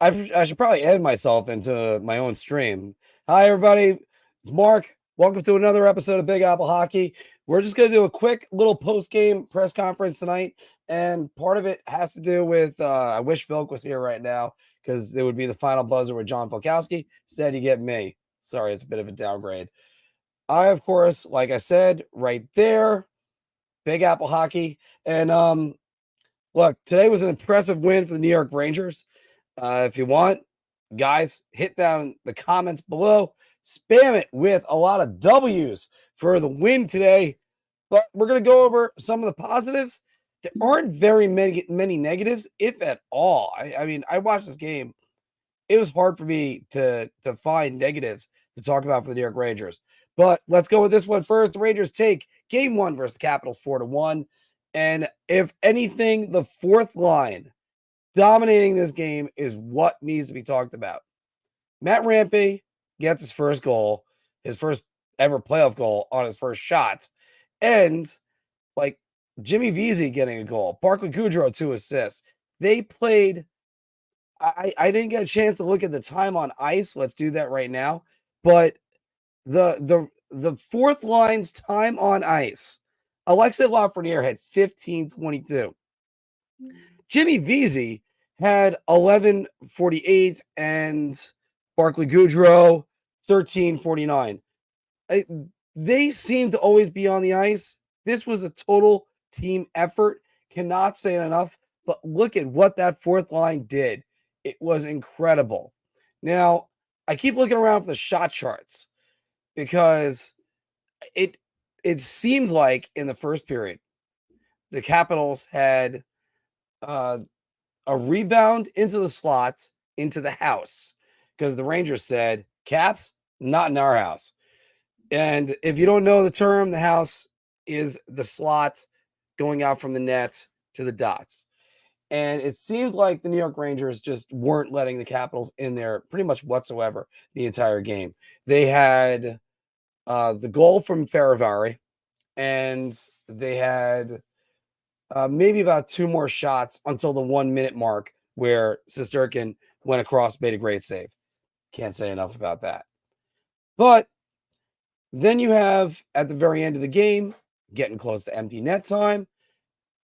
I should probably edit myself into my own stream. Hi, everybody. It's Mark. Welcome to another episode of Big Apple Hockey. We're just going to do a quick little post-game press conference tonight, and part of it has to do with I wish Vilk was here right now because it would be the final buzzer with John Falkowski. Instead, you get me. Sorry, it's a bit of a downgrade. I, of course, like I said, right there, Big Apple Hockey. And look, today was an impressive win for the New York Rangers. If you want, guys, hit down the comments below. Spam it with a lot of W's for the win today. But we're going to go over some of the positives. There aren't very many negatives, if at all. I mean, I watched this game. It was hard for me to find negatives to talk about for the New York Rangers. But let's go with this one first. The Rangers take game one versus the Capitals 4-1. And if anything, the fourth line dominating this game is what needs to be talked about. Matt Rampy gets his first goal, his first ever playoff goal on his first shot. And like Jimmy Vesey getting a goal, Barclay Goodrow 2 assists. They played. I didn't get a chance to look at the time on ice. Let's do that right now. But the fourth line's time on ice, Alexei Lafreniere had 15:22. Jimmy Vesey had 11:48 and Barclay Goodrow 13:49. They seem to always be on the ice. This was a total team effort. Cannot say it enough, but look at what that fourth line did. It was incredible. Now, I keep looking around for the shot charts because it seemed like in the first period, the Capitals had a rebound into the slot, into the house, because the Rangers said, Caps, not in our house. And if you don't know the term, the house is the slot going out from the net to the dots. And it seemed like the New York Rangers just weren't letting the Capitals in there pretty much whatsoever the entire game. They had the goal from Faravari, and they had maybe about two more shots until the 1 minute mark where Shesterkin went across, made a great save. Can't say enough about that. But then you have, at the very end of the game, getting close to empty net time,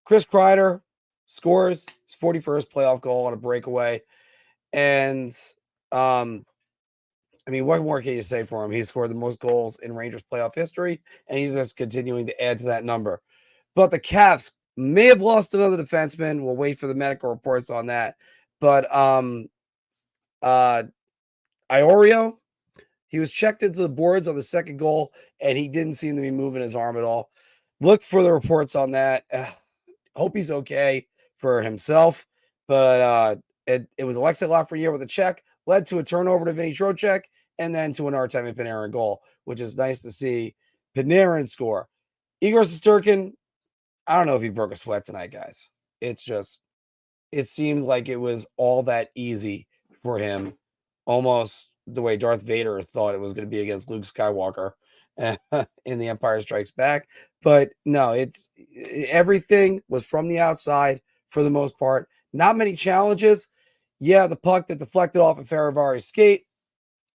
Chris Kreider scores his 41st playoff goal on a breakaway. And, I mean, what more can you say for him? He scored the most goals in Rangers playoff history, and he's just continuing to add to that number. But the Cavs may have lost another defenseman. We'll wait for the medical reports on that. But Iorio, he was checked into the boards on the second goal, and he didn't seem to be moving his arm at all. Look for the reports on that. Hope he's okay for himself. But it was Alexei Lafreniere with a check, led to a turnover to Vinny Trocheck, and then to an Artemi Panarin goal, which is nice to see Panarin score. Igor Shesterkin, I don't know if he broke a sweat tonight, guys. It's just, it seemed like it was all that easy for him, almost the way Darth Vader thought it was going to be against Luke Skywalker in The Empire Strikes Back. But no, everything was from the outside for the most part. Not many challenges. Yeah, the puck that deflected off of Faravari's skate,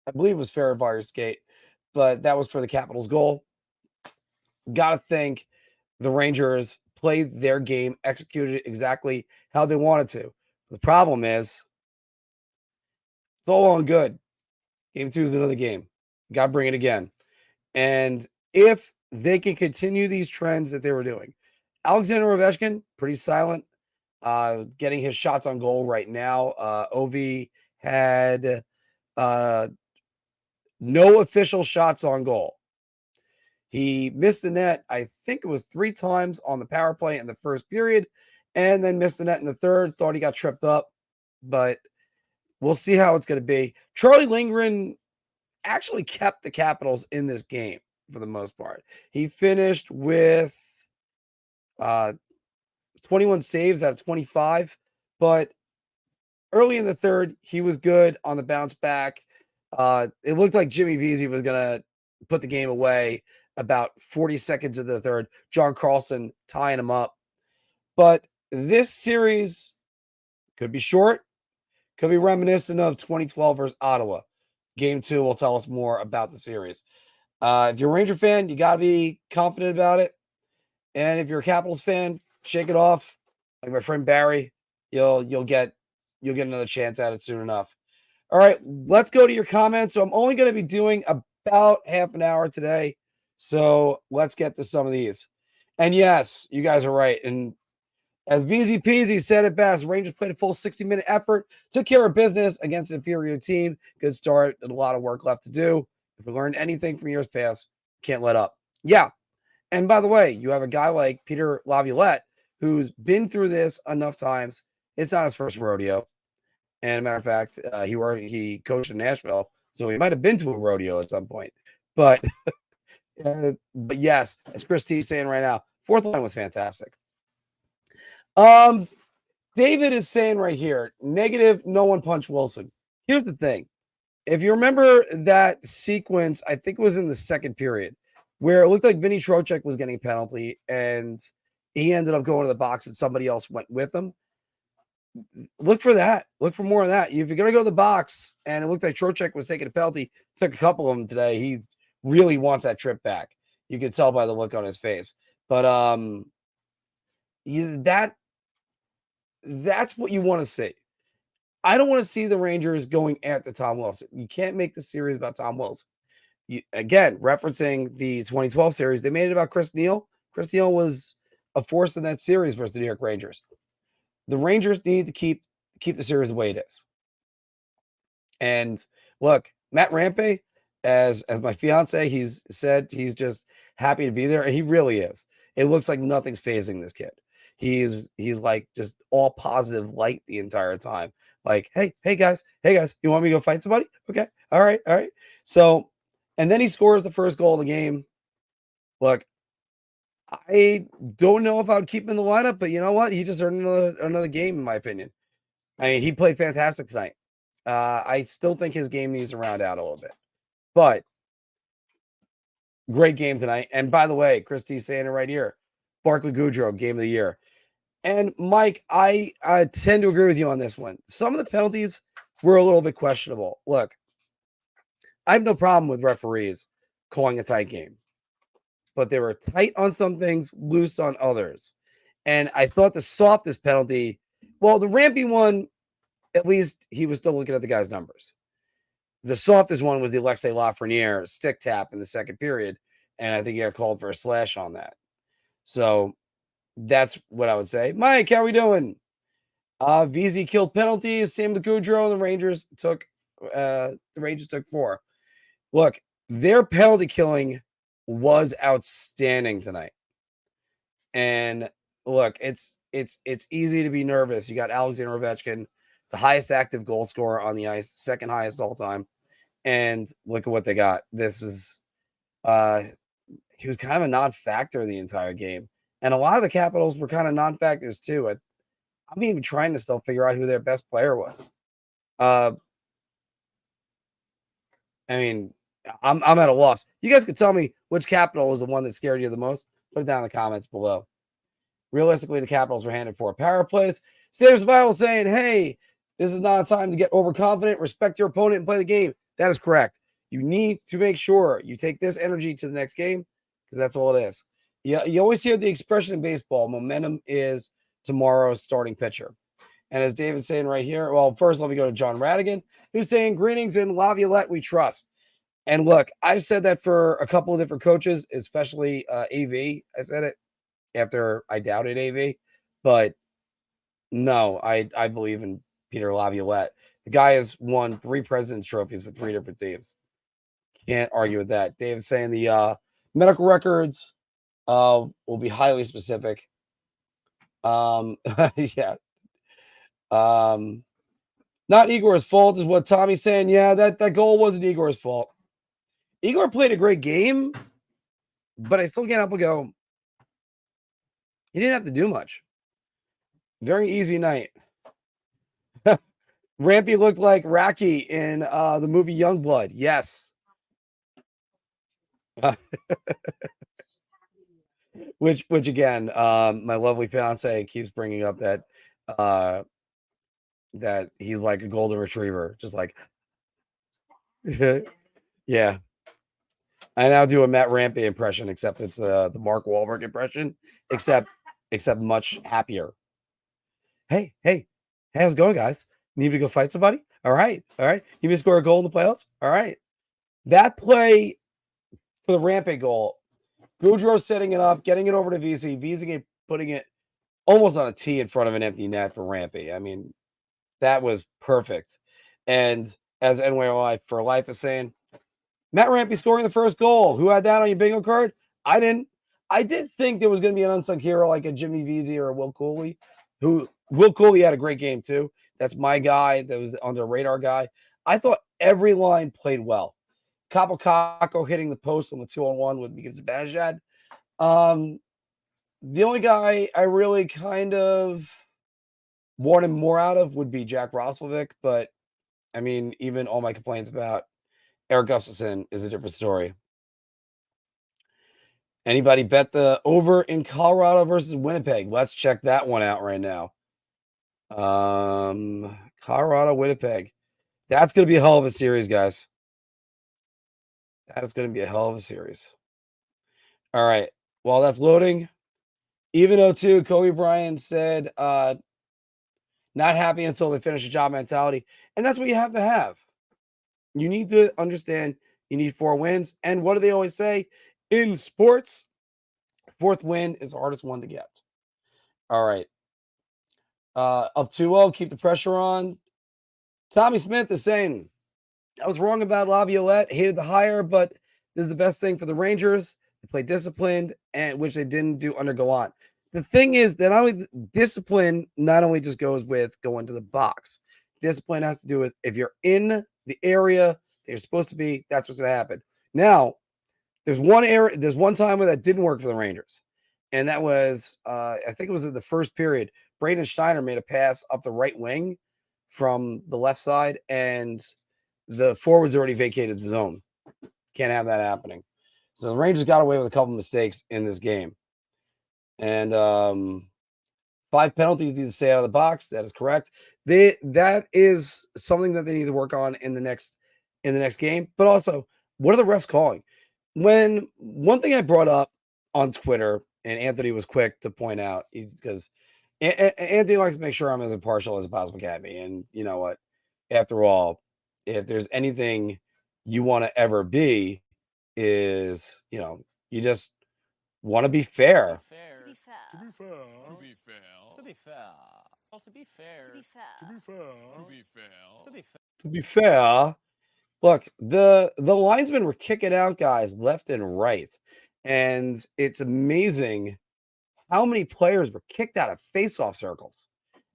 I believe it was Faravari's skate, but that was for the Capitals' goal. Got to think the Rangers played their game, executed it exactly how they wanted to. The problem is, it's all well and good. Game 2 is another game. Got to bring it again. And if they can continue these trends that they were doing, Alexander Ovechkin, pretty silent, getting his shots on goal right now. Ovi had no official shots on goal. He missed the net, I think it was 3 times on the power play in the first period, and then missed the net in the third. Thought he got tripped up, but we'll see how it's going to be. Charlie Lindgren actually kept the Capitals in this game for the most part. He finished with 21 saves out of 25, but early in the third, he was good on the bounce back. It looked like Jimmy Vesey was going to put the game away about 40 seconds of the third. John Carlson tying him up. But this series could be short, Could be reminiscent of 2012 versus Ottawa. Game 2 will tell us more about the series. If you're a Ranger fan, you got to be confident about it. And if you're a Capitals fan, shake it off. Like my friend Barry, you'll get another chance at it soon enough. All right, let's go to your comments. So I'm only going to be doing about half an hour today. So let's get to some of these. And yes, you guys are right. And as VZ Peasy said it best, Rangers played a full 60-minute effort, took care of business against an inferior team. Good start, and a lot of work left to do. If we learned anything from years past, can't let up. Yeah. And by the way, you have a guy like Peter Laviolette who's been through this enough times. It's not his first rodeo. And a matter of fact, he coached in Nashville, so he might have been to a rodeo at some point. But but yes, as Chris T is saying right now, fourth line was fantastic. David is saying right here, negative, no one punched Wilson. Here's the thing. If you remember that sequence, I think it was in the second period, where it looked like Vinny Trocheck was getting a penalty, and he ended up going to the box and somebody else went with him. Look for that. Look for more of that. If you're going to go to the box, and it looked like Trocheck was taking a penalty, took a couple of them today. He really wants that trip back. You could tell by the look on his face. But that's what you want to see. I don't want to see the Rangers going after Tom Wilson. You can't make the series about Tom Wilson. Again, referencing the 2012 series, they made it about Chris Neil. Chris Neil was a force in that series versus the New York Rangers. The Rangers need to keep the series the way it is. And look, Matt Rampe, as my fiance, he's said he's just happy to be there, and he really is. It looks like nothing's phasing this kid. He's like just all positive light the entire time. Like, hey guys, you want me to go fight somebody? Okay, all right. So, and then he scores the first goal of the game. Look, I don't know if I would keep him in the lineup, but you know what? He just earned another game, in my opinion. I mean, he played fantastic tonight. I still think his game needs to round out a little bit, but great game tonight. And by the way, Christy's saying it right here. Barclay Goodrow, game of the year. And Mike, I tend to agree with you on this one. Some of the penalties were a little bit questionable. Look, I have no problem with referees calling a tight game, but they were tight on some things, loose on others. And I thought the softest penalty, well, the Rampy one, at least he was still looking at the guy's numbers. The softest one was the Alexei Lafreniere stick tap in the second period, and I think he got called for a slash on that. So that's what I would say. Mike, how we doing? VZ killed penalties. Same with Goudreau. The Rangers took 4. Look, their penalty killing was outstanding tonight. And look, it's easy to be nervous. You got Alexander Ovechkin, the highest active goal scorer on the ice, second highest all time. And look at what they got. This is he was kind of a non-factor the entire game. And a lot of the Capitals were kind of non-factors too. I'm even trying to still figure out who their best player was. I mean, I'm at a loss. You guys could tell me which Capital was the one that scared you the most. Put it down in the comments below. Realistically, the Capitals were handed 4 power plays. Standard Survival saying, hey, this is not a time to get overconfident. Respect your opponent and play the game. That is correct. You need to make sure you take this energy to the next game because that's all it is. You always hear the expression in baseball, momentum is tomorrow's starting pitcher. And as David's saying right here, well, first let me go to John Radigan, who's saying, greetings in Laviolette, we trust. And look, I've said that for a couple of different coaches, especially AV. I said it after I doubted AV. But no, I believe in Peter Laviolette. The guy has won 3 President's Trophies with 3 different teams. Can't argue with that. David's saying the medical records will be highly specific. Yeah. Not Igor's fault is what Tommy's saying. Yeah, that goal wasn't Igor's fault. Igor played a great game, but I still can't help but go, he didn't have to do much. Very easy night. Rampy looked like Rocky in the movie Youngblood. Yes. Which again, my lovely fiance keeps bringing up that that he's like a golden retriever, just like yeah. I now do a Matt Rampy impression, except it's the Mark Wahlberg impression, except much happier. Hey, how's it going, guys? Need to go fight somebody? All right. You may score a goal in the playoffs? All right. That play for the Rampy goal, Goudreau setting it up, getting it over to VZ, VZ putting it almost on a tee in front of an empty net for Rampy. I mean, that was perfect. And as NYOI for Life is saying, Matt Rampy scoring the first goal. Who had that on your bingo card? I didn't. I did think there was going to be an unsung hero like a Jimmy Vesey or a Will Cooley, who Will Cooley had a great game too. That's my guy. That was on the radar guy. I thought every line played well. Capo Caco hitting the post on the 2-on-1 with Miguel Zibanejad. The only guy I really kind of wanted more out of would be Jack Roslovic, but I mean, even all my complaints about Eric Gustafsson is a different story. Anybody bet the over in Colorado versus Winnipeg? Let's check that one out right now. Colorado, Winnipeg. That's going to be a hell of a series, guys. That is going to be a hell of a series. All right. While that's loading, even 02, Kobe Bryant said, not happy until they finish a job mentality. And that's what you have to have. You need to understand you need 4 wins. And what do they always say? In sports, 4th win is the hardest one to get. All right. Up 2-0, keep the pressure on. Tommy Smith is saying, I was wrong about Laviolette, hated the hire, but this is the best thing for the Rangers. They play disciplined, and which they didn't do under Gallant. The thing is that discipline not only just goes with going to the box. Discipline has to do with if you're in the area that you're supposed to be, that's what's going to happen. Now, there's one time where that didn't work for the Rangers. And that was, I think it was in the first period. Braden Steiner made a pass up the right wing from the left side, and the forwards already vacated the zone. Can't have that happening. So the Rangers got away with a couple mistakes in this game. And 5 penalties need to stay out of the box. That is correct. That is something that they need to work on in the next game. But also, what are the refs calling? When one thing I brought up on Twitter, and Anthony was quick to point out, because Anthony likes to make sure I'm as impartial as possible can be. And you know what? After all, if there's anything you want to ever be, is, you just want to be fair. To be fair. Look, the linesmen were kicking out guys left and right. And it's amazing how many players were kicked out of face-off circles,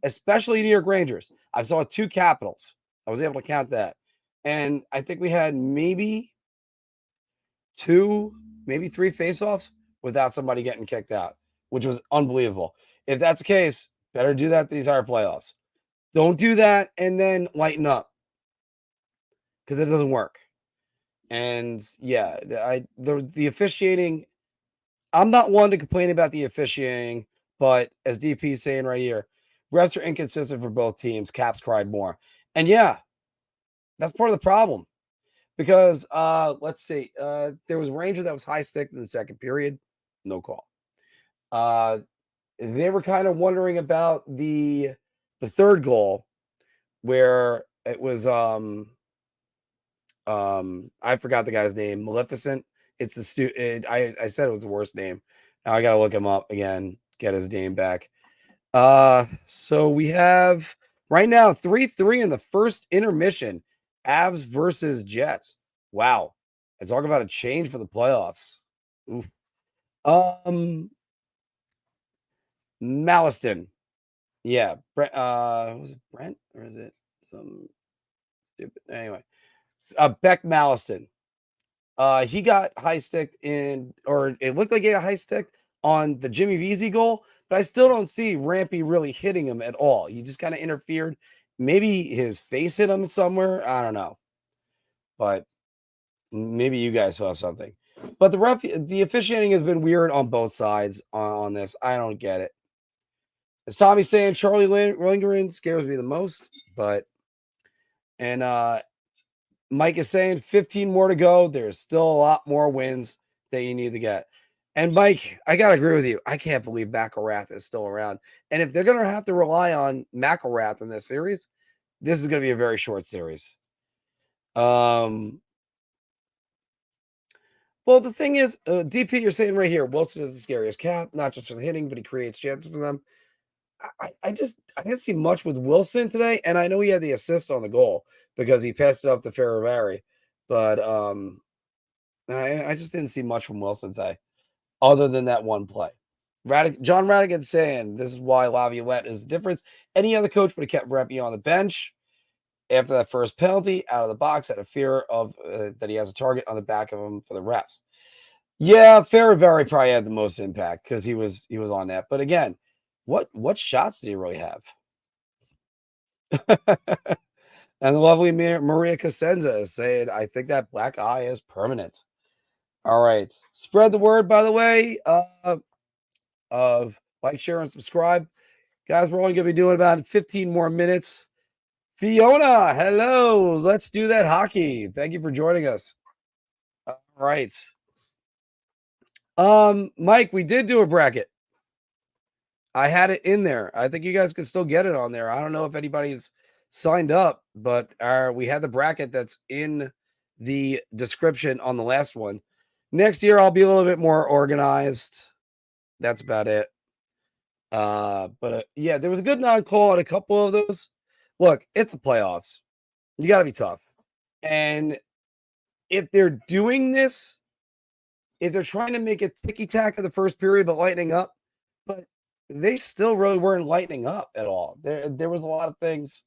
especially New York Rangers. I saw 2 Capitals. I was able to count that. And I think we had maybe 2, maybe 3 face-offs without somebody getting kicked out, which was unbelievable. If that's the case, better do that the entire playoffs. Don't do that and then lighten up, because it doesn't work. And yeah, the officiating, I'm not one to complain about the officiating, but as DP is saying right here, refs are inconsistent for both teams. Caps cried more. And yeah, that's part of the problem. Because let's see, there was a Ranger that was high stick in the second period, no call. They were kind of wondering about the third goal, where it was I forgot the guy's name. Maleficent. It's the I said it was the worst name. Now I gotta look him up again, get his name back. So we have right now 3-3 in the first intermission. Avs versus Jets. Wow. I talk about a change for the playoffs. Oof. Malliston. Yeah. Brent, was it Brent or is it some stupid? Anyway. Beck Malliston. He got high sticked or it looked like he got high sticked on the Jimmy Vesey goal, but I still don't see Rampy really hitting him at all. He just kind of interfered. Maybe his face hit him somewhere. I don't know. But maybe you guys saw something. But the officiating has been weird on both sides on this. I don't get it. As Tommy's saying, Charlie Lindgren scares me the most, and Mike is saying 15 more to go. There's still a lot more wins that you need to get. And Mike, I got to agree with you. I can't believe McElrath is still around. And if they're going to have to rely on McElrath in this series, this is going to be a very short series. Well, the thing is, DP, you're saying right here, Wilson is the scariest cap, not just for the hitting, but he creates chances for them. I didn't see much with Wilson today, and I know he had the assist on the goal because he passed it up to Ferravari, but I just didn't see much from Wilson today, other than that one play. John Radigan saying this is why Laviolette is the difference. Any other coach would have kept Reppy on the bench after that first penalty out of the box out of fear of that he has a target on the back of him for the refs. Yeah, Ferravari probably had the most impact because he was on that. But again, what shots did he really have? And the lovely Maria Cosenza is saying, I think that black eye is permanent. All right. Spread the word, by the way, of like, share, and subscribe. Guys, we're only going to be doing about 15 more minutes. Fiona, hello. Let's do that hockey. Thank you for joining us. All right. Mike, we did do a bracket. I had it in there. I think you guys can still get it on there. I don't know if anybody's signed up, but we had the bracket that's in the description on the last one. Next year, I'll be a little bit more organized. That's about it. But yeah, there was a good non-call on a couple of those. Look, it's the playoffs. You got to be tough. And if they're doing this, if they're trying to make it ticky-tack in the first period, but lightening up, but they still really weren't lightening up at all. There was a lot of things.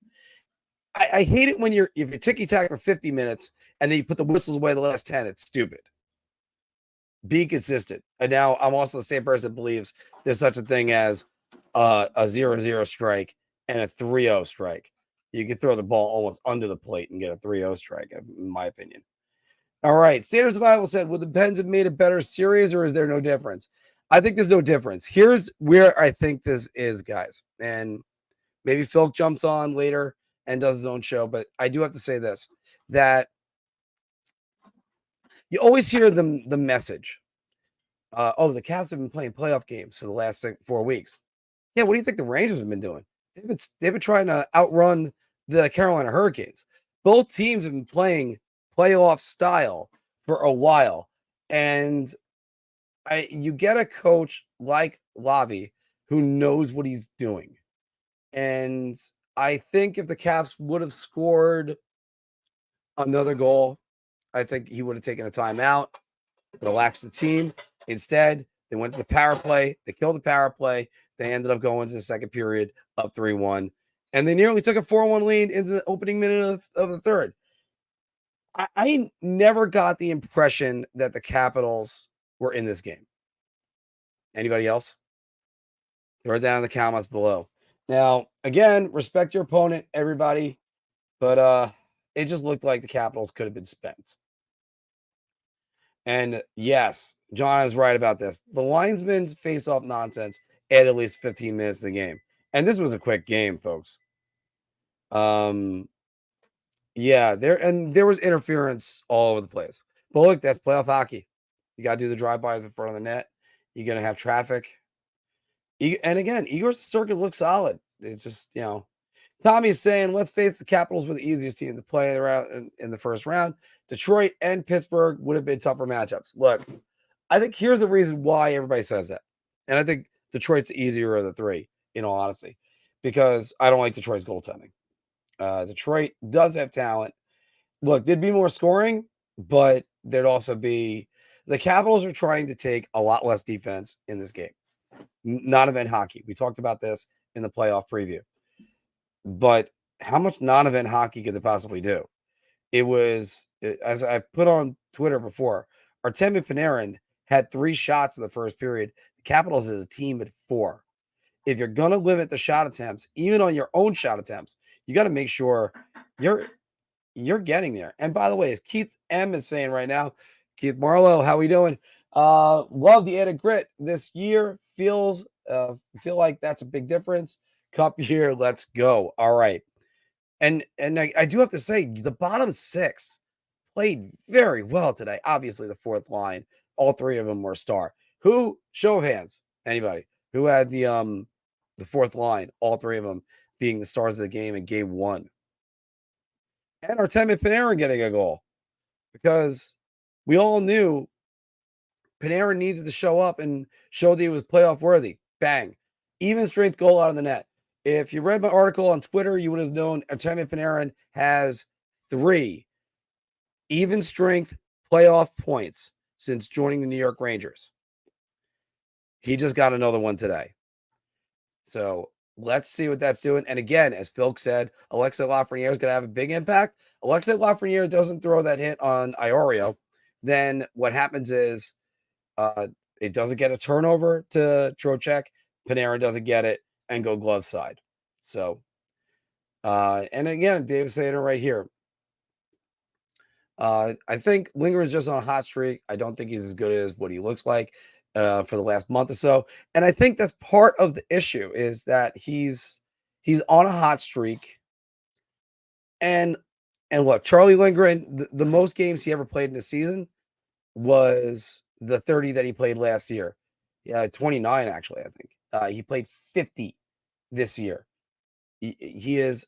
I hate it when if you're ticky-tack for 50 minutes and then you put the whistles away the last 10. It's stupid. Be consistent. And now I'm also the same person that believes there's such a thing as a 0-0 strike and a 3-0 strike. You can throw the ball almost under the plate and get a 3-0 strike, in my opinion. All right. Standard Survival said, would the Pens have made a better series, or is there no difference? I think there's no difference. Here's where I think this is, guys. And maybe Phil jumps on later and does his own show, but I do have to say this, that you always hear the message. The Cavs have been playing playoff games for the last 4 weeks. Yeah, what do you think the Rangers have been doing? They've been trying to outrun the Carolina Hurricanes. Both teams have been playing playoff style for a while. And you get a coach like Lavi who knows what he's doing. And I think if the Caps would have scored another goal, I think he would have taken a timeout, relaxed the team. Instead, they went to the power play. They killed the power play. They ended up going to the second period up 3-1. And they nearly took a 4-1 lead into the opening minute of the third. I never got the impression that the Capitals were in this game. Anybody else? Throw it down in the comments below. Now, again, respect your opponent, everybody. But it just looked like the Capitals could have been spent. And yes, John is right about this. The linesmen's face-off nonsense added at least 15 minutes to the game. And this was a quick game, folks. Yeah, there was interference all over the place. But look, that's playoff hockey. You got to do the drive-bys in front of the net. You're going to have traffic. And again, Igor's circuit looks solid. It's just, Tommy's saying, let's face the Capitals were the easiest team to play in the first round. Detroit and Pittsburgh would have been tougher matchups. Look, I think here's the reason why everybody says that. And I think Detroit's the easier of the three, in all honesty, because I don't like Detroit's goaltending. Detroit does have talent. Look, there'd be more scoring, but there'd also be the Capitals are trying to take a lot less defense in this game. Non-event hockey. We talked about this in the playoff preview. But how much non-event hockey could they possibly do? It was, as I put on Twitter before, Artemi Panarin had 3 shots in the first period. The Capitals is a team at 4. If you're going to limit the shot attempts, even on your own shot attempts, you got to make sure you're getting there. And by the way, as Keith M is saying right now, Keith Marlowe, how we doing? Love the added grit this year. feel like that's a big difference. Cup year, let's go. All right. And I do have to say, the bottom six played very well today. Obviously, the fourth line, all three of them were star. Who, show of hands, anybody who had the fourth line, all three of them being the stars of the game in game one. And Artemi Panarin getting a goal, because we all knew Panarin needed to show up and show that he was playoff worthy. Bang. Even strength goal out of the net. If you read my article on Twitter, you would have known Artemi Panarin has 3 even strength playoff points since joining the New York Rangers. He just got another one today. So let's see what that's doing. And again, as Phil said, Alexei Lafreniere is going to have a big impact. Alexei Lafreniere doesn't throw that hit on Iorio, then what happens is it doesn't get a turnover to Trocheck. Panarin doesn't get it and go glove side. So, and again, David saying it right here. I think Linger is just on a hot streak. I don't think he's as good as what he looks like for the last month or so. And I think that's part of the issue, is that he's on a hot streak. And look, Charlie Lindgren, the most games he ever played in a season was the 30 that he played last year. Yeah, 29 actually, I think. He played 50 this year. He is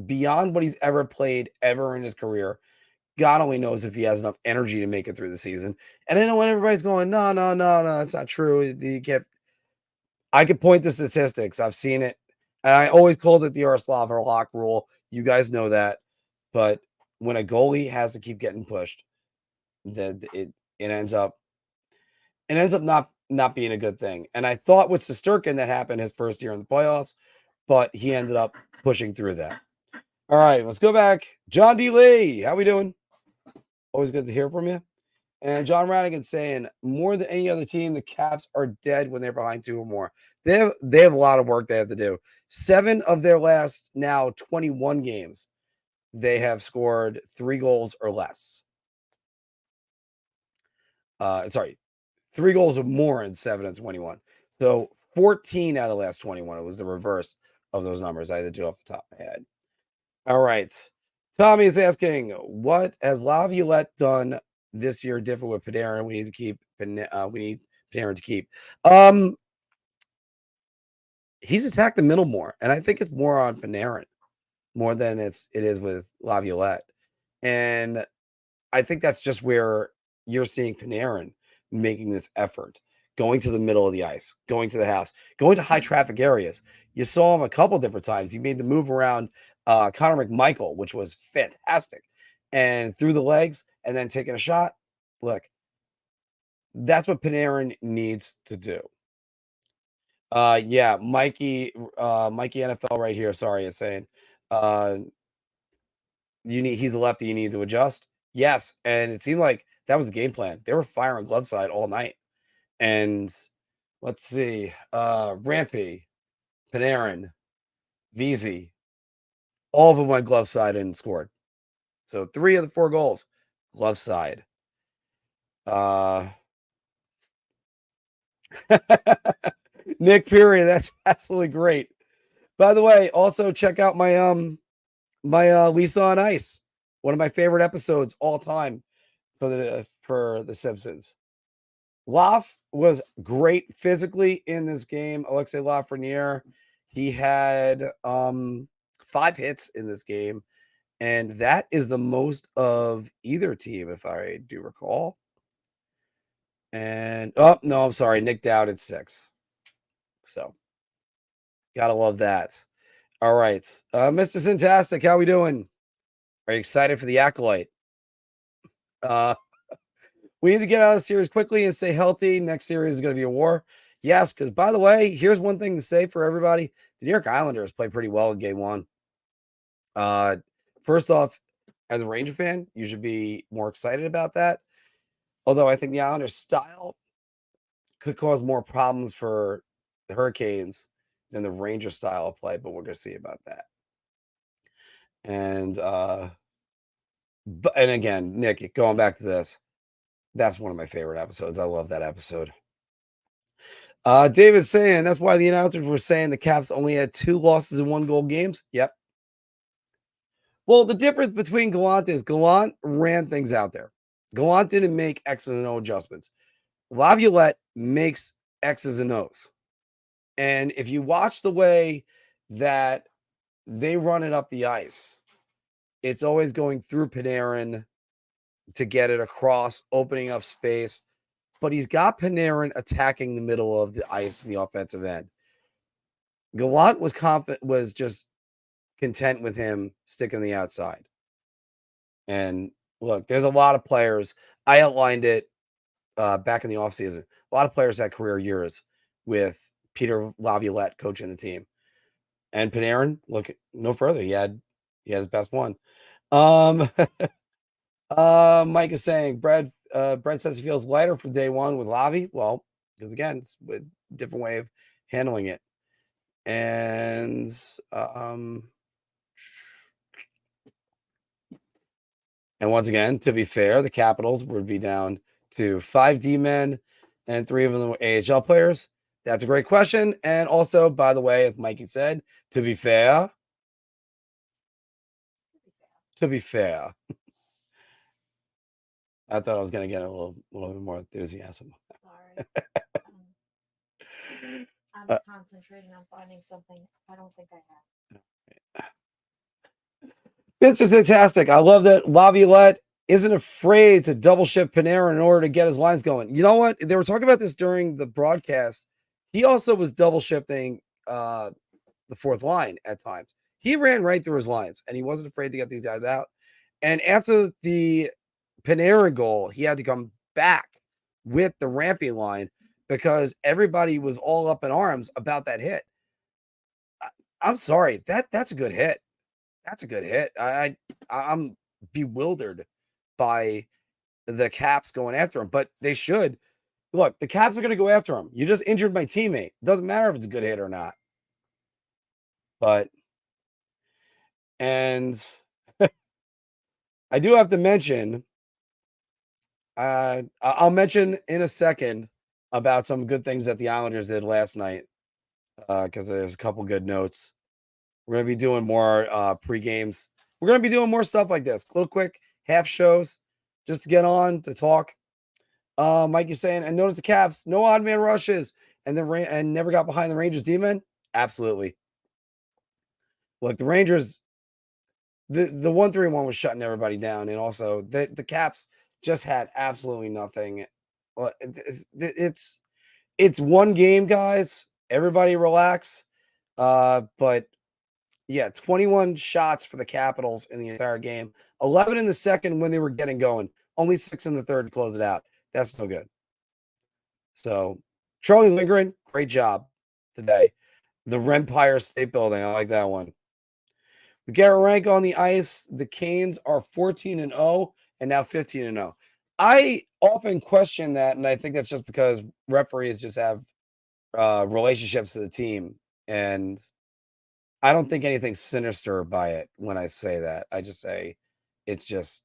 beyond what he's ever played ever in his career. God only knows if he has enough energy to make it through the season. And I know when everybody's going, no, it's not true. I could point to statistics. I've seen it. And I always called it the Yaroslav lock rule. You guys know that. But when a goalie has to keep getting pushed, that it ends up not being a good thing. And I thought with Shesterkin that happened his first year in the playoffs, but he ended up pushing through that. All right, let's go back. John D. Lee, how we doing? Always good to hear from you. And John Radigan saying, more than any other team, the Caps are dead when they're behind 2 or more. They have a lot of work they have to do. 7 of their last now 21 games, they have scored 3 goals or less. 3 goals or more in 7 and 21. So 14 out of the last 21. It was the reverse of those numbers. I had to do it off the top of my head. All right. Tommy is asking, what has Laviolette done this year different with Panarin? We need Panarin to keep. He's attacked the middle more, and I think it's more on Panarin more than it is with Laviolette. And I think that's just where you're seeing Panarin making this effort, going to the middle of the ice, going to the house, going to high traffic areas. You saw him a couple different times. He made the move around Connor McMichael, which was fantastic, and through the legs and then taking a shot. Look, that's what Panarin needs to do. Yeah, Mikey NFL right here. Sorry, is saying he's a lefty, you need to adjust. Yes, and it seemed like that was the game plan. They were firing glove side all night. And let's see, Rampy, Panarin, Veezy, all of them went glove side and scored. So 3 of the 4 goals, glove side. Nick Fury, that's absolutely great. By the way, also check out my Lisa on Ice, one of my favorite episodes all time for the Simpsons. Laf was great physically in this game. Alexei Lafreniere, he had 5 hits in this game, and that is the most of either team, if I do recall. And no, I'm sorry, Nick Dowd at 6. So gotta love that. All right, Mr. Fantastic, how we doing? Are you excited for the Acolyte? We need to get out of the series quickly and stay healthy. Next series is going to be a war. Yes, because by the way, here's one thing to say for everybody. The New York Islanders played pretty well in game 1. First off, as a Ranger fan, you should be more excited about that. Although I think the Islanders' style could cause more problems for the Hurricanes than the Ranger style of play, but we're going to see about that. And again, Nick, going back to this, that's one of my favorite episodes. I love that episode. David's saying that's why the announcers were saying the Caps only had 2 losses in 1-goal games. Yep. Well, the difference between Gallant is Gallant ran things out there. Gallant didn't make X's and O adjustments. Laviolette makes X's and O's. And if you watch the way that they run it up the ice, it's always going through Panarin to get it across, opening up space. But he's got Panarin attacking the middle of the ice in the offensive end. Gallant was just content with him sticking the outside. And look, there's a lot of players. I outlined it back in the offseason. A lot of players had career years with Peter Laviolette coaching the team. And Panarin, look no further. He had his best one. Mike is saying Brad says he feels lighter from day one with Lavi. Well, because again, it's a different way of handling it. And once again, to be fair, the Capitals would be down to 5 D-men and 3 of them were AHL players. That's a great question. And also, by the way, as Mikey said, to be fair, I thought I was going to get a little bit more enthusiasm. Sorry. I'm concentrating on finding something I don't think I have. This is fantastic. I love that Laviolette isn't afraid to double shift Panarin in order to get his lines going. You know what? They were talking about this during the broadcast. He also was double shifting the fourth line at times. He ran right through his lines, and he wasn't afraid to get these guys out. And after the Panarin goal, he had to come back with the ramping line because everybody was all up in arms about that hit. I'm sorry. That's a good hit. That's a good hit. I'm bewildered by the Caps going after him, but they should. Look, the Caps are going to go after him. You just injured my teammate. Doesn't matter if it's a good hit or not. But, and I do have to mention, I'll mention in a second about some good things that the Islanders did last night because there's a couple good notes. We're going to be doing more pre-games. We're going to be doing more stuff like this. Little quick half shows just to get on to talk. Mike is saying, and notice the Caps, no odd man rushes and never got behind the Rangers D-men. Absolutely. Look, the Rangers, the 1-3-1 was shutting everybody down. And also the Caps just had absolutely nothing. It's one game, guys. Everybody relax. But yeah, 21 shots for the Capitals in the entire game. 11 in the second when they were getting going. Only 6 in the third to close it out. That's no good. So, Charlie Lindgren, great job today. The Rempire State Building, I like that one. The Garrett rank on the ice, the Canes are 14-0 and now 15-0. I often question that, and I think that's just because referees just have relationships to the team, and I don't think anything sinister by it when I say that. I just say it's just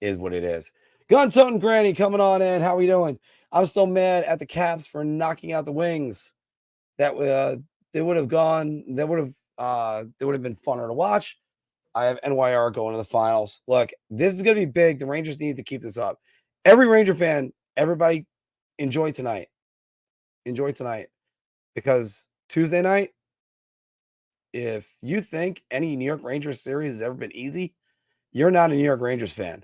is what it is. Guntoting Granny coming on in. How are we doing? I'm still mad at the Caps for knocking out the Wings. That they would have gone. They would have been funner to watch. I have NYR going to the finals. Look, this is going to be big. The Rangers need to keep this up. Every Ranger fan, everybody, enjoy tonight. Enjoy tonight because Tuesday night, if you think any New York Rangers series has ever been easy, you're not a New York Rangers fan.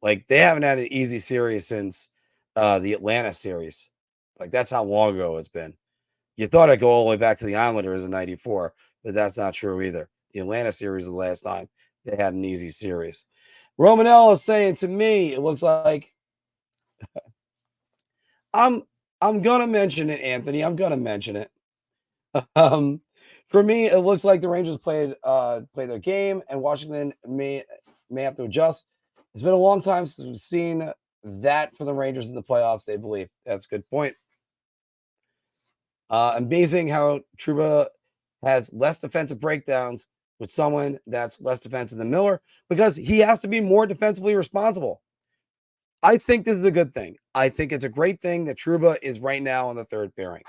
Like, they haven't had an easy series since the Atlanta series. Like, that's how long ago it's been. You thought I'd go all the way back to the Islanders in 94, but that's not true either. The Atlanta series is the last time they had an easy series. Romanella is saying to me, it looks like I'm going to mention it, Anthony. I'm going to mention it. For me, it looks like the Rangers played their game, and Washington may have to adjust. It's been a long time since we've seen that for the Rangers in the playoffs, they believe. That's a good point. Amazing how Trouba has less defensive breakdowns with someone that's less defensive than Miller because he has to be more defensively responsible. I think this is a good thing. I think it's a great thing that Trouba is right now on the third pairing.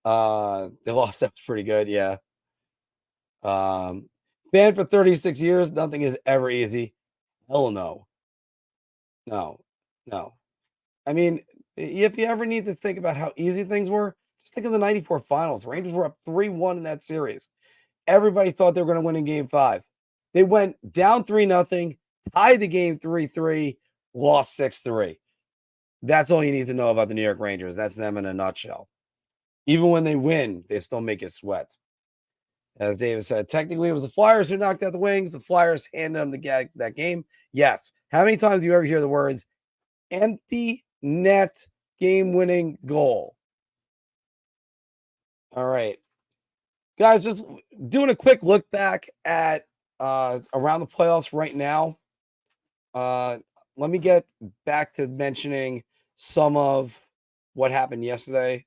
The loss that was pretty good, yeah. Banned for 36 years. Nothing is ever easy. Hell no. No. No. I mean, if you ever need to think about how easy things were, just think of the 94 finals. Rangers were up 3-1 in that series. Everybody thought they were going to win in game 5. They went down 3-0, tied the game 3-3, lost 6-3. That's all you need to know about the New York Rangers. That's them in a nutshell. Even when they win, they still make you sweat. As David said, technically it was the Flyers who knocked out the Wings. The Flyers handed them that game. Yes. How many times do you ever hear the words empty net game-winning goal? All right. Guys, just doing a quick look back at around the playoffs right now. Let me get back to mentioning some of what happened yesterday.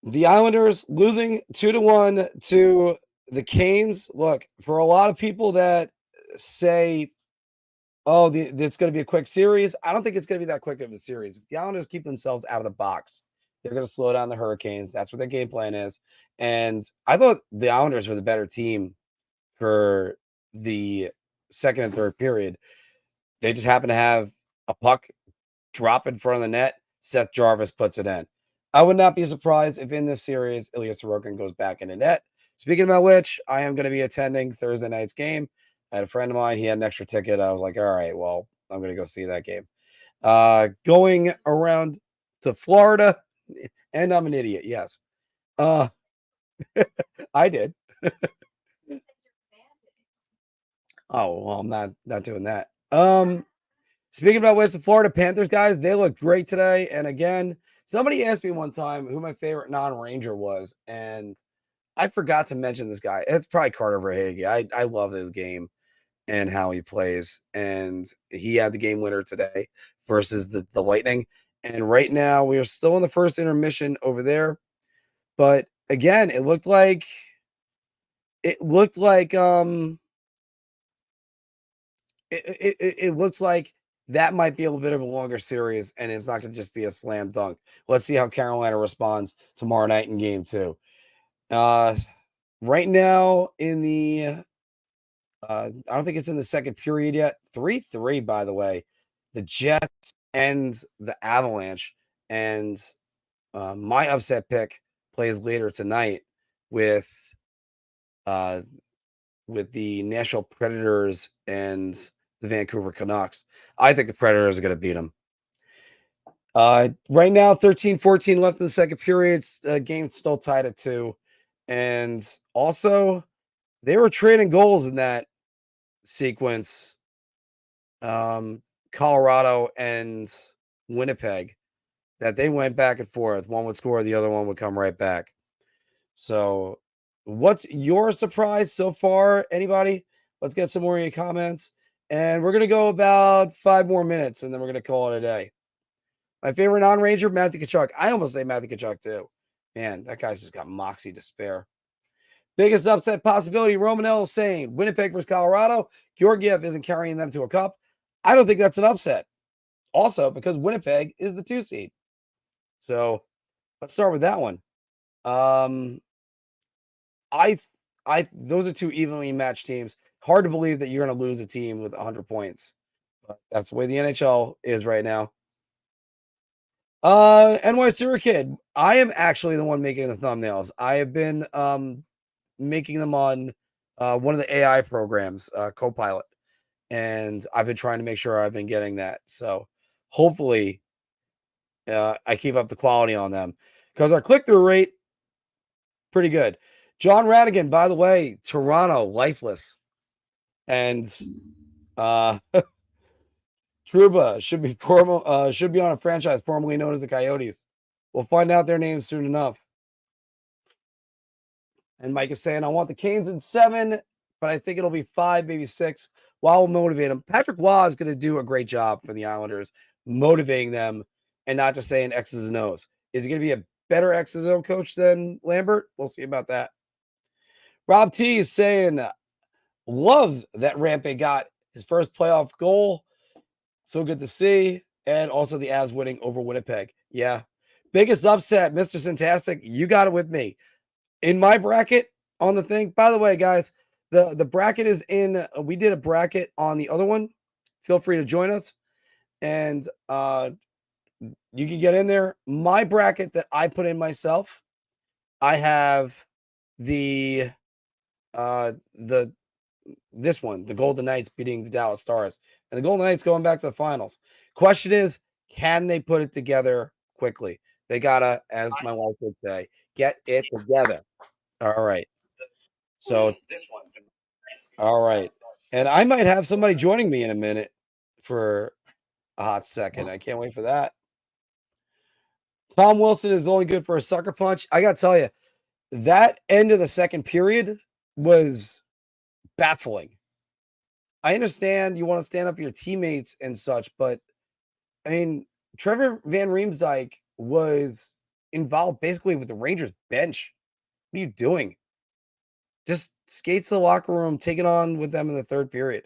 The Islanders losing 2-1 to the Canes. Look, for a lot of people that say, oh, it's going to be a quick series, I don't think it's going to be that quick of a series. If the Islanders keep themselves out of the box, they're going to slow down the Hurricanes. That's what their game plan is. And I thought the Islanders were the better team for the second and third period. They just happen to have a puck drop in front of the net. Seth Jarvis puts it in. I would not be surprised if in this series, Ilya Sorokin goes back in the net. Speaking about which, I am going to be attending Thursday night's game. I had a friend of mine. He had an extra ticket. I was like, all right, well, I'm going to go see that game. Going around to Florida, and I'm an idiot. Yes. I did. Oh, well, I'm not doing that. Speaking about which, the Florida Panthers guys, they look great today. And again, somebody asked me one time who my favorite non-Ranger was, and I forgot to mention this guy. It's probably Carter Verhaeghe. I love this game and how he plays. And he had the game winner today versus the Lightning. And right now, we are still in the first intermission over there. But again, it looked like it looks like that might be a little bit of a longer series, and it's not going to just be a slam dunk. Let's see how Carolina responds tomorrow night in game 2. Right now in the I don't think it's in the second period yet. 3-3, by the way. The Jets and the Avalanche, and my upset pick plays later tonight with the Nashville Predators and the Vancouver Canucks. I think the Predators are going to beat them. Right now, 13-14 left in the second period. Game's still tied at 2. And also, they were trading goals in that sequence. Colorado and Winnipeg, that they went back and forth. One would score, the other one would come right back. So, what's your surprise so far? Anybody? Let's get some more in your comments. And we're going to go about 5 more minutes, and then we're going to call it a day. My favorite non-Ranger, Matthew Tkachuk. I almost say Matthew Tkachuk, too. Man, that guy's just got moxie to spare. Biggest upset possibility, Romanell saying Winnipeg versus Colorado. Georgiev isn't carrying them to a cup. I don't think that's an upset. Also, because Winnipeg is the 2 seed. So, let's start with that one. Those are 2 evenly matched teams. Hard to believe that you're going to lose a team with 100 points. But that's the way the NHL is right now. NY Sewer Kid. I am actually the one making the thumbnails. I have been making them on one of the AI programs, Copilot. And I've been trying to make sure I've been getting that. So hopefully I keep up the quality on them. Because our click-through rate, pretty good. John Radigan, by the way, Toronto, lifeless. And Trouba should be on a franchise formerly known as the Coyotes. We'll find out their names soon enough. And Mike is saying, I want the Canes in 7, but I think it'll be 5, maybe 6. While we'll motivate them. Patrick Waugh is going to do a great job for the Islanders, motivating them and not just saying X's and O's. Is he going to be a better X's and O coach than Lambert? We'll see about that. Rob T is saying, love that Rampe got his first playoff goal. So good to see. And also the Avs winning over Winnipeg. Yeah. Biggest upset, Mr. Fantastic. You got it with me. In my bracket on the thing, by the way, guys, the bracket is in. We did a bracket on the other one. Feel free to join us. And you can get in there. My bracket that I put in myself, I have the this one, the Golden Knights beating the Dallas Stars, and the Golden Knights going back to the finals. Question is, can they put it together quickly? They gotta, as my wife would say, get it together. All right. So all right. And I might have somebody joining me in a minute for a hot second. I can't wait for that. Tom Wilson is only good for a sucker punch. I got to tell you, that end of the second period was baffling. I understand you want to stand up for your teammates and such, but I mean, Trevor Van Riemsdyk was involved basically with the Rangers bench. What are you doing? Just skate to the locker room, take it on with them in the third period.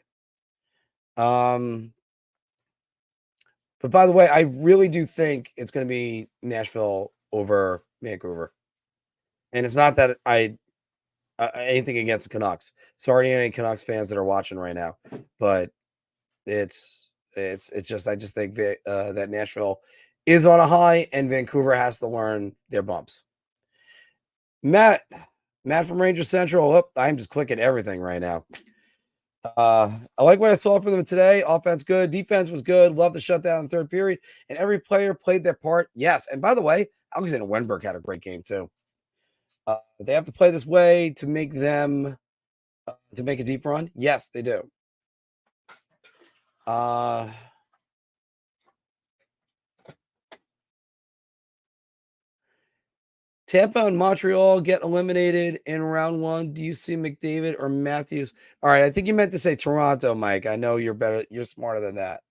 But by the way, I really do think it's going to be Nashville over Vancouver. And it's not that I anything against the Canucks. Sorry to any Canucks fans that are watching right now, but it's just I just think that Nashville is on a high and Vancouver has to learn their bumps. Matt from Ranger Central. Oh, I'm just clicking everything right now. I like what I saw from them today. Offense good, defense was good. Love the shutdown in the third period, and every player played their part. Yes, and by the way, Alexander Wenberg had a great game too. They have to play this way to make them to make a deep run. Yes, they do. Tampa and Montreal get eliminated in round one. Do you see McDavid or Matthews? All right, I think you meant to say Toronto, Mike. I know you're better. You're smarter than that.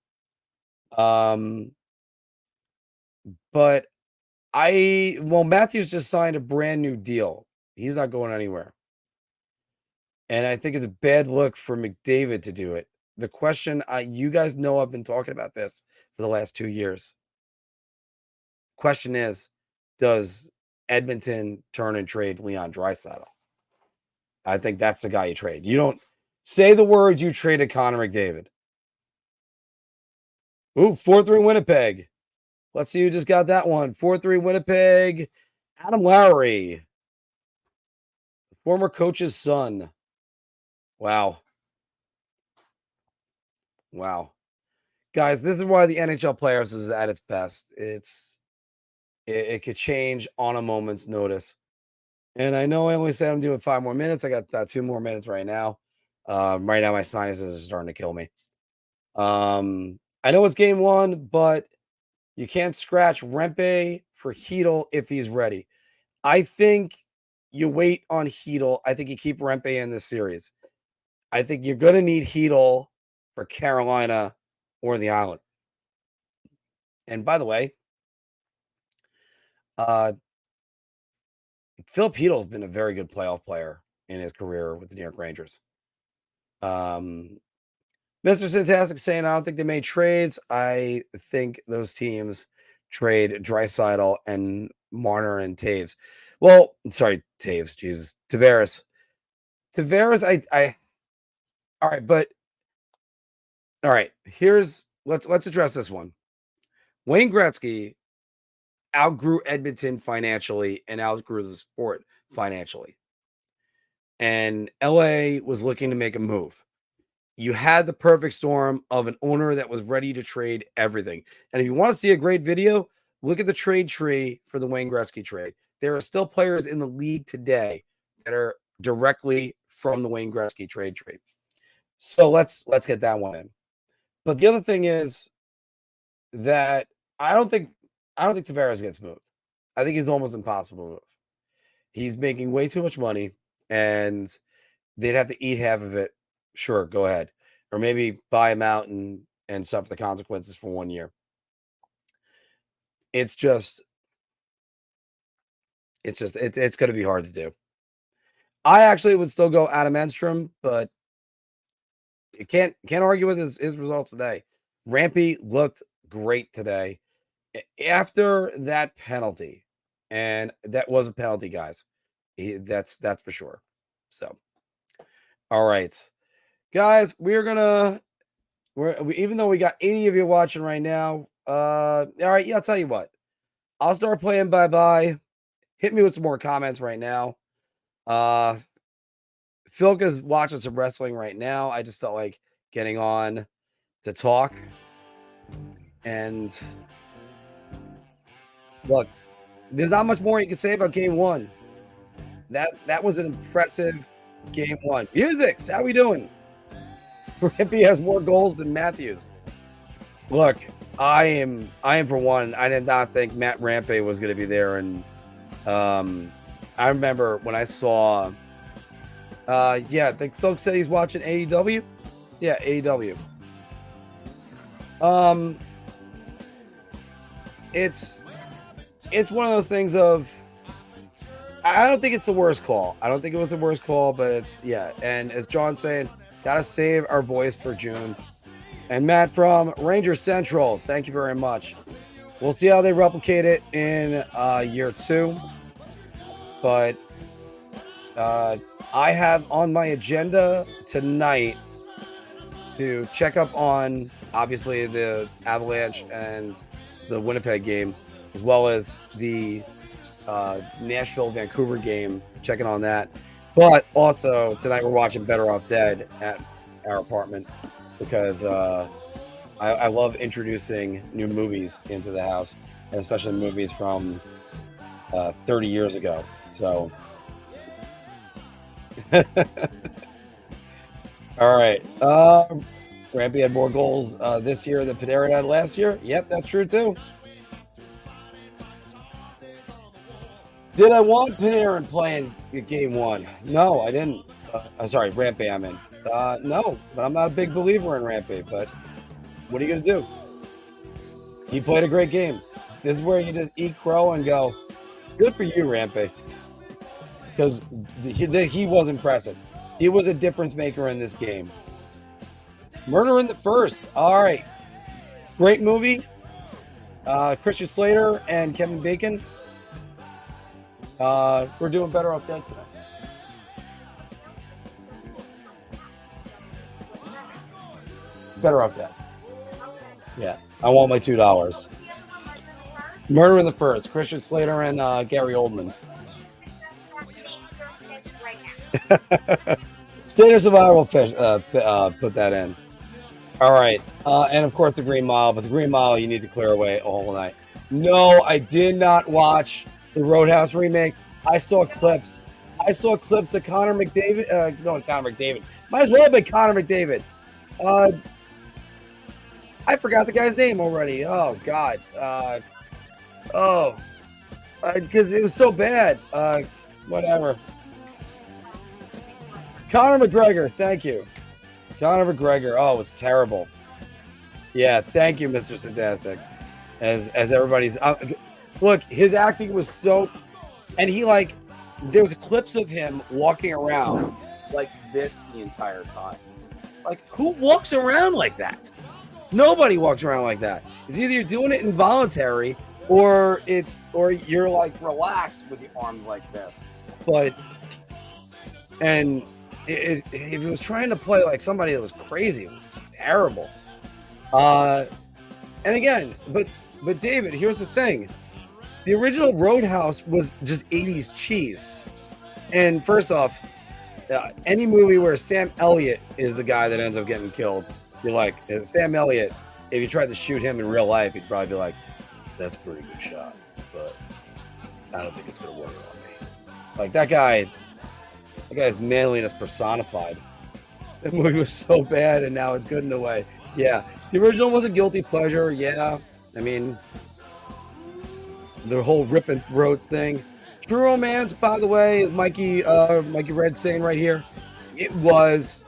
But Matthews just signed a brand new deal. He's not going anywhere. And I think it's a bad look for McDavid to do it. The question, you guys know I've been talking about this for the last 2 years. Question is, does Edmonton turn and trade Leon Draisaitl? I think that's the guy you trade. You don't say the words you traded Connor McDavid. Ooh, 4-3 Winnipeg. Let's see who just got that one. 4-3 Winnipeg. Adam Lowry. Former coach's son. Wow. Guys, this is why the NHL Playoffs is at its best. It could change on a moment's notice. And I know I only said I'm doing 5 more minutes. I got 2 more minutes right now. Right now, my sinuses are starting to kill me. I know it's game 1, but you can't scratch Rempe for Hedl if he's ready. I think you wait on Hedl. I think you keep Rempe in this series. I think you're going to need Hedl for Carolina or the Island. And by the way, Philip Hedl has been a very good playoff player in his career with the New York Rangers. Mr. Fantastic saying, I don't think they made trades. I think those teams trade Draisaitl and Marner and Taves. Well, sorry, Taves. Jesus, Tavares. All right, but all right. Let's address this one. Wayne Gretzky outgrew Edmonton financially and outgrew the sport financially. And LA was looking to make a move. You had the perfect storm of an owner that was ready to trade everything. And if you want to see a great video, look at the trade tree for the Wayne Gretzky trade. There are still players in the league today that are directly from the Wayne Gretzky trade tree. So let's get that one in. But the other thing is that I don't think Tavares gets moved. I think he's almost impossible to move. He's making way too much money, and they'd have to eat half of it. Sure, go ahead. Or maybe buy him out and suffer the consequences for 1 year. It's going to be hard to do. I actually would still go Adam Enstrom, but you can't argue with his results today. Rampy looked great today after that penalty, and that was a penalty, guys. That's for sure. So, all right, guys, even though we got 80 of you watching right now, all right, yeah, I'll tell you what. I'll start playing bye-bye. Hit me with some more comments right now. Philka's watching some wrestling right now. I just felt like getting on to talk. And look, there's not much more you can say about game one. That was an impressive game one. Musics, how we doing? Rippy has more goals than Matthews. Look, I am for one. I did not think Matt Rampe was going to be there, and I remember when I saw. I think Phil said he's watching AEW. Yeah, AEW. It's one of those things of. I don't think it's the worst call. I don't think it was the worst call, but and as John's saying, gotta save our voice for June. And Matt from Ranger Central, thank you very much. We'll see how they replicate it in year 2. But I have on my agenda tonight to check up on, obviously, the Avalanche and the Winnipeg game, as well as the Nashville-Vancouver game, checking on that. But also, tonight we're watching Better Off Dead at our apartment because I love introducing new movies into the house, and especially movies from 30 years ago. So, all right. Rampy had more goals this year than Panarin had last year. Yep, that's true too. Did I want Panarin playing game one? No, I didn't. Sorry, Rampy, I'm in. No, but I'm not a big believer in Rampy. But what are you going to do? He played a great game. This is where you just eat crow and go, good for you, Rampy. Because he was impressive. He was a difference maker in this game. Murder in the First. All right. Great movie. Christian Slater and Kevin Bacon. We're doing Better Off Dead tonight. Better Off Dead. Yeah, I want my $2. Murder in the First. Christian Slater and Gary Oldman. State of Survival Fish. Put that in. All right, and of course the Green Mile. But the Green Mile, you need to clear away a whole night. No, I did not watch the Roadhouse remake. I saw clips. Of Connor McDavid. No, Connor McDavid. Might as well have been Connor McDavid. I forgot the guy's name already. Oh God. Because it was so bad. Whatever. Conor McGregor. Thank you. Conor McGregor. Oh, it was terrible. Yeah. Thank you, Mr. Sadastic. As everybody's look, his acting was so, and there was clips of him walking around like this the entire time. Like, who walks around like that? Nobody walks around like that. It's either you're doing it involuntary or you're like relaxed with your arms like this. But if he was trying to play like somebody that was crazy, it was terrible. And again, but David, here's the thing. The original Roadhouse was just 80s cheese. And first off, any movie where Sam Elliott is the guy that ends up getting killed, you're like, Sam Elliott, if you tried to shoot him in real life, he'd probably be like, that's a pretty good shot, but I don't think it's going to work on me. Like, that guy's manliness personified. That movie was so bad, and now it's good in a way. Yeah. The original was a guilty pleasure. Yeah. I mean, the whole ripping throats thing. True Romance, by the way, Mikey Red saying right here, it was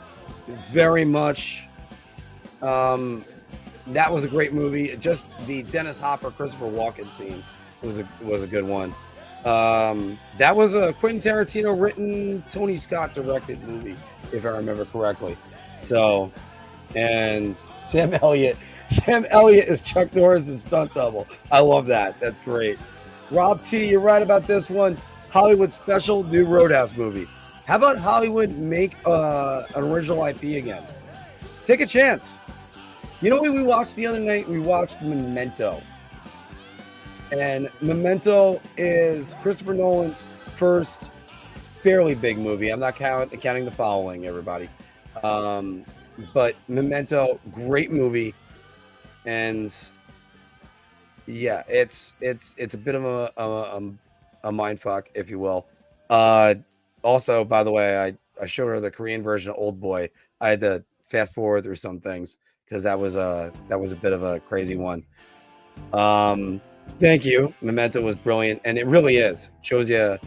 very much, that was a great movie. Just the Dennis Hopper, Christopher Walken scene was a good one. That was a Quentin Tarantino written, Tony Scott directed movie, if I remember correctly. So, and Sam Elliott Sam Elliott is Chuck Norris' stunt double. I love that. That's great. Rob T, you're right about this one. Hollywood special, new Roadhouse movie. How about Hollywood make an original IP again? Take a chance. You know what we watched the other night? We watched Memento. And Memento is Christopher Nolan's first fairly big movie. I'm not counting The Following, everybody. But Memento, great movie. And yeah, it's a bit of a mind fuck, if you will. Also, by the way, I showed her the Korean version of Old Boy. I had to fast forward through some things because that was a bit of a crazy one. Thank you. Memento was brilliant, and it really is. Shows you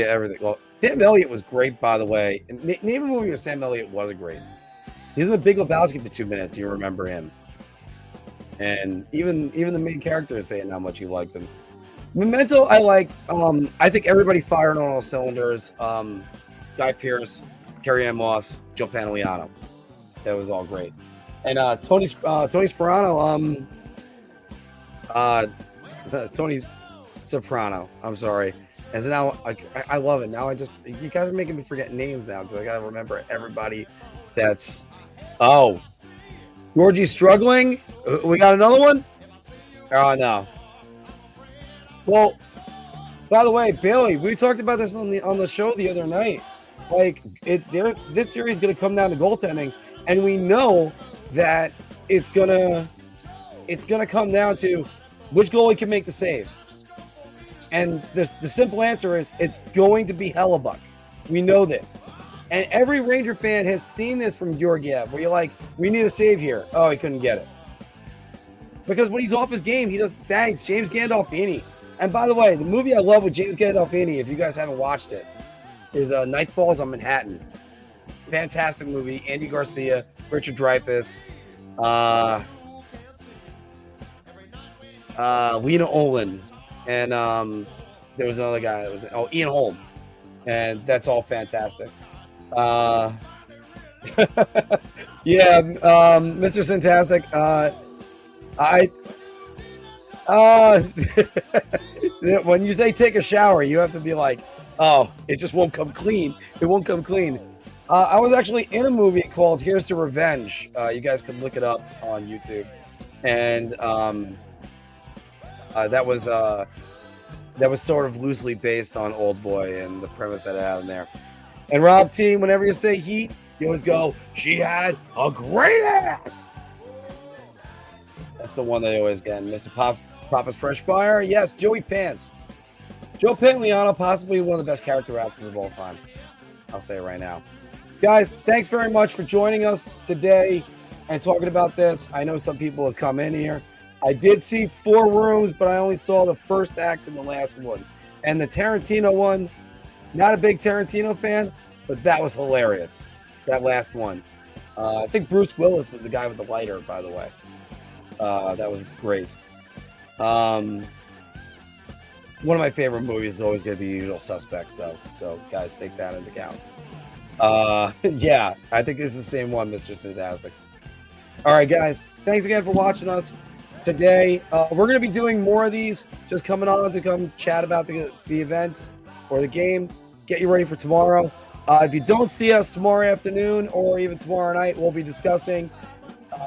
everything. Well, Sam Elliott was great, by the way. Name a movie where Sam Elliott wasn't great. He's in The Big Lebowski for 2 minutes. You remember him, and even the main character is saying how much he liked him. Memento, I like. I think everybody fired on all cylinders. Guy Pearce, Carrie Ann Moss, Joe Pantoliano. That was all great. And Tony Soprano. Tony Soprano. I'm sorry. And so now I love it. Now you guys are making me forget names now because I gotta remember everybody. That's Georgie's struggling. We got another one. Oh no. Well, by the way, Bailey, we talked about this on the show the other night. Like this series is gonna come down to goaltending, and we know that it's gonna come down to which goalie can make the save. And the simple answer is it's going to be Hellebuck. We know this. And every Ranger fan has seen this from Georgiev, where you're like, we need a save here. Oh, he couldn't get it. Because when he's off his game, he does, thanks, James Gandolfini. And by the way, the movie I love with James Gandolfini, if you guys haven't watched it, is Night Falls on Manhattan. Fantastic movie. Andy Garcia, Richard Dreyfuss, Lena Olin, and there was another guy that was Ian Holm, and that's all fantastic. Yeah, Mr. Fantastic. When you say take a shower, you have to be like, oh, it just won't come clean. It won't come clean. I was actually in a movie called Here's to Revenge. You guys can look it up on YouTube, and that was sort of loosely based on Old Boy and the premise that I had in there. And Rob T, whenever you say Heat, you always go, she had a great ass. That's the one they always get. Mr. Papa's Fresh Fire. Yes, Joey Pants. Joe Pantoliano, possibly one of the best character actors of all time. I'll say it right now. Guys, thanks very much for joining us today and talking about this. I know some people have come in here. I did see 4 rooms, but I only saw the first act and the last one. And the Tarantino one, not a big Tarantino fan, but that was hilarious. That last one. I think Bruce Willis was the guy with the lighter, by the way. That was great. One of my favorite movies is always going to be Usual Suspects, though. So, guys, take that into account. Yeah, I think it's the same one, Mr. Fantastic. All right, guys, thanks again for watching us today. We're going to be doing more of these, just coming on to come chat about the event or the game. Get you ready for tomorrow. If you don't see us tomorrow afternoon or even tomorrow night, we'll be discussing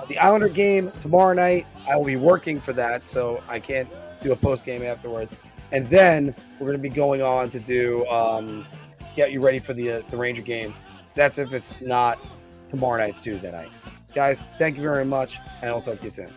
the Islander game tomorrow night. I will be working for that, so I can't do a post game afterwards. And then we're going to be going on to do get you ready for the Ranger game. That's if it's not tomorrow night, it's Tuesday night. Guys, thank you very much, and I'll talk to you soon.